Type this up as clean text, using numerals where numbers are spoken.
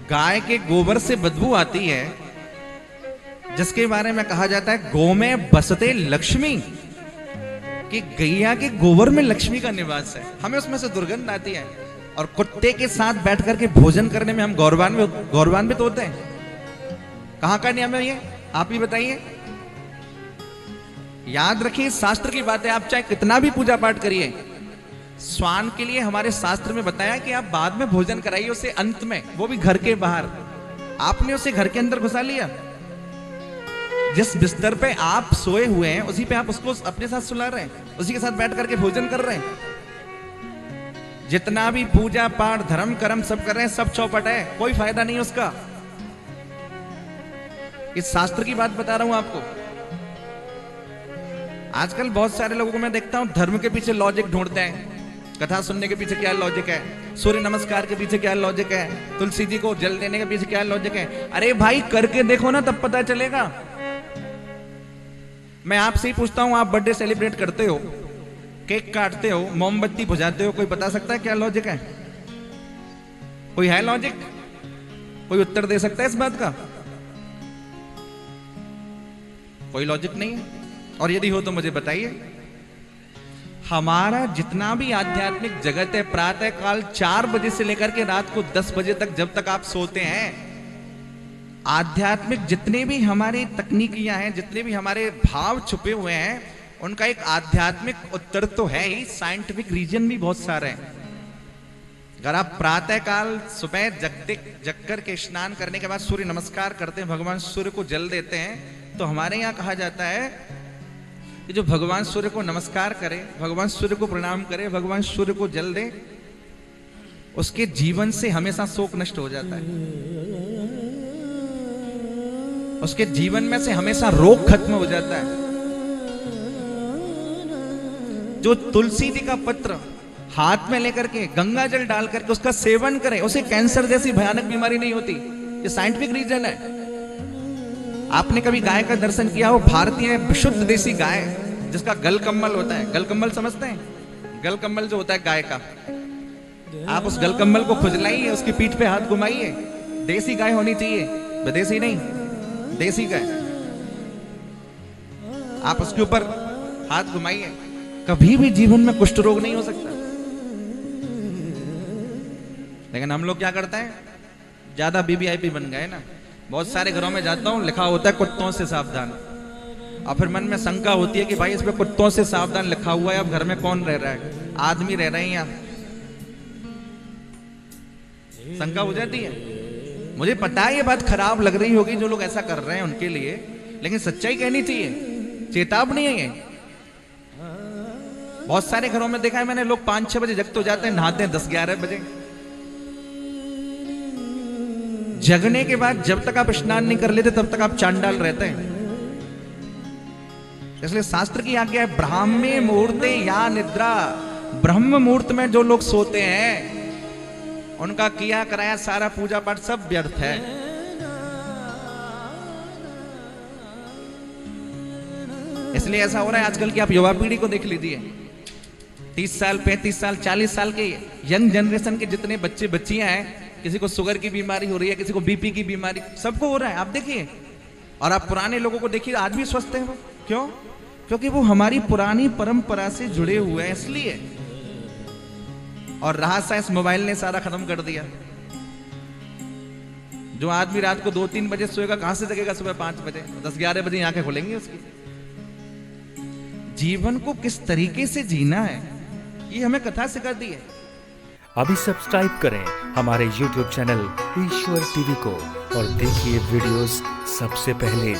गाय के गोबर से बदबू आती है, जिसके बारे में कहा जाता है गौ में बसते लक्ष्मी, कि गैया के गोबर में लक्ष्मी का निवास है, हमें उसमें से दुर्गंध आती है। और कुत्ते के साथ बैठ करके भोजन करने में हम गौरवान्वित होते हैं। कहां का नियम है ये, आप ही बताइए। याद रखिए, शास्त्र की बात है, आप चाहे कितना भी पूजा पाठ करिए, स्वान के लिए हमारे शास्त्र में बताया कि आप बाद में भोजन कराइए उसे, अंत में, वो भी घर के बाहर। आपने उसे घर के अंदर घुसा लिया, जिस बिस्तर पे आप सोए हुए हैं उसी पे आप उसको अपने साथ सुला रहे हैं, उसी के साथ बैठ करके भोजन कर रहे हैं। जितना भी पूजा पाठ धर्म कर्म सब कर रहे हैं, सब चौपट है, कोई फायदा नहीं उसका। इस शास्त्र की बात बता रहा हूं आपको। आजकल बहुत सारे लोगों को मैं देखता हूं, धर्म के पीछे लॉजिक ढूंढते हैं। कथा सुनने के पीछे क्या लॉजिक है, सूर्य नमस्कार के पीछे क्या लॉजिक है, तुलसी जी को जल देने के पीछे क्या लॉजिक है। अरे भाई, करके देखो ना, तब पता चलेगा। मैं आपसे ही पूछता हूं, आप बर्थडे सेलिब्रेट करते हो, केक काटते हो, मोमबत्ती बुझाते हो, कोई बता सकता है क्या लॉजिक है? कोई है लॉजिक? कोई उत्तर दे सकता है इस बात का? कोई लॉजिक नहीं है। और यदि हो तो मुझे बताइए। हमारा जितना भी आध्यात्मिक जगत है, प्रातः काल 4 बजे से लेकर के रात को 10 बजे तक, जब तक आप सोते हैं, आध्यात्मिक जितने भी हमारी तकनीकियां हैं, जितने भी हमारे भाव छुपे हुए हैं, उनका एक आध्यात्मिक उत्तर तो है ही, साइंटिफिक रीजन भी बहुत सारे हैं। अगर आप प्रातः काल सुबह जग कर के स्नान करने के बाद सूर्य नमस्कार करते हैं, भगवान सूर्य को जल देते हैं, तो हमारे यहां कहा जाता है कि जो भगवान सूर्य को नमस्कार करे, भगवान सूर्य को प्रणाम करे, भगवान सूर्य को जल दे, उसके जीवन से हमेशा शोक नष्ट हो जाता है, उसके जीवन में से हमेशा रोग खत्म हो जाता है। जो तुलसी जी का पत्र हाथ में लेकर के गंगा जल डाल करके उसका सेवन करे, उसे कैंसर जैसी भयानक बीमारी नहीं होती। ये साइंटिफिक रीजन है। आपने कभी गाय का दर्शन किया हो? भारतीय विशुद्ध देसी गाय, जिसका गलकम्बल होता है, गलकम्बल समझते हैं? गलकम्बल जो होता है गाय का, आप उस गलकम्बल को खुजलाइए, उसकी पीठ पे हाथ घुमाइए। देसी गाय होनी चाहिए, विदेशी नहीं, देसी गाय। आप उसके ऊपर हाथ घुमाइए, कभी भी जीवन में कुष्ठ रोग नहीं हो सकता। लेकिन हम लोग क्या करते हैं, ज्यादा वीवीआईपी बन गए ना। बहुत सारे घरों में जाता हूं, लिखा होता है कुत्तों से सावधान, और फिर मन में शंका होती है कि भाई इसमें कुत्तों से सावधान लिखा हुआ है, अब घर में कौन रह रहा है? आदमी रह रहे हैं या? शंका हो जाती है। मुझे पता है ये बात खराब लग रही होगी जो लोग ऐसा कर रहे हैं उनके लिए, लेकिन सच्चाई कहनी चाहिए, चेतावनी है ये। बहुत सारे घरों में देखा है मैंने, लोग 5-6 बजे जग तो जाते हैं, नहाते हैं 10-11 बजे। जगने के बाद जब तक आप स्नान नहीं कर लेते तब तक आप चांडाल रहते हैं। इसलिए शास्त्र की आज्ञा है, ब्राह्मे मुहूर्ते या निद्रा, ब्रह्म मुहूर्त में जो लोग सोते हैं उनका किया कराया सारा पूजा पाठ सब व्यर्थ है। इसलिए ऐसा हो रहा है आजकल की आप युवा पीढ़ी को देख लीजिए, 30 साल 35 साल 40 साल के यंग जनरेशन के जितने बच्चे बच्चियां हैं, किसी को शुगर की बीमारी हो रही है, किसी को बीपी की बीमारी, सबको हो रहा है, आप देखिए। और आप पुराने लोगों को देखिए, आज भी स्वस्थ हैं वो। क्यों? क्योंकि वो हमारी पुरानी परंपरा से जुड़े हुए हैं, इसलिए। और रहा साइंस, मोबाइल ने सारा खत्म कर दिया। जो आदमी रात को 2-3 बजे सोएगा, कहां से जगेगा सुबह 5 बजे? 10-11 बजे आंखें खुलेंगी उसकी। जीवन को किस तरीके से जीना है, ये हमें कथा सिखाती है। अभी सब्सक्राइब करें हमारे YouTube चैनल ईश्वर टीवी को और देखिए वीडियोस सबसे पहले।